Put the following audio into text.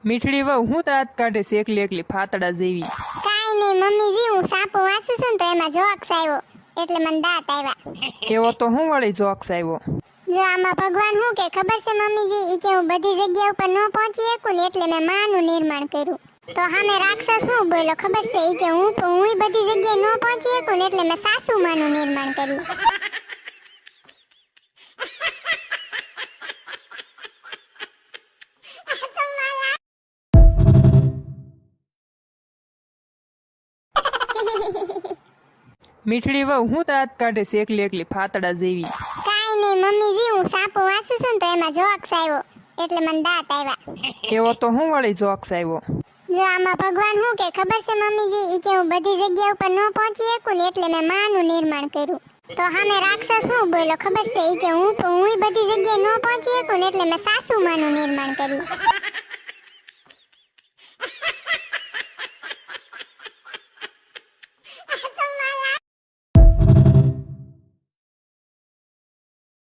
મીઠડી વહુ હું દાંત કાઢે છે એકલી એકલી ફાતડા જેવી. કાઈ નહીં મમ્મીજી, હું સાપો વાંચું છું ને તો એમાં જોક્સ આવ્યો એટલે મને દાંત આવ્યા. એવો તો હું વળી જોક્સ આવ્યો. જો આમાં ભગવાન શું કે ખબર છે મમ્મીજી, ઈ કે હું બધી જગ્યા ઉપર ન પહોંચી શકું ને એટલે મેં માનું નિર્માણ કર્યું. તો સામે રાક્ષસ શું બોલ્યો ખબર છે, ઈ કે હું બધી જગ્યાએ ન પહોંચી શકું ને એટલે મેં સાસુ માનું નિર્માણ કર્યું. મીઠડી વહુ હું દાંત કાઢે છે એકલી એકલી ફાતડા જેવી. કાઈ નહીં મમ્મીજી, હું સાપો વાંચું છું ને તો એમાં જોક્સ આવ્યો એટલે મને દાંત આવ્યા. એવો તો હું વળી જોક્સ આવ્યો. જો આમાં ભગવાન શું કે ખબર છે મમ્મીજી, ઈ કે હું બધી જગ્યા ઉપર ન પહોંચી શકું ને એટલે મેં માનું નિર્માણ કર્યું. તો સામે રાક્ષસ શું બોલ્યો ખબર છે, ઈ કે હું બધી જગ્યાએ ન પહોંચી શકું ને એટલે મેં સાસુ માનું નિર્માણ કર્યું.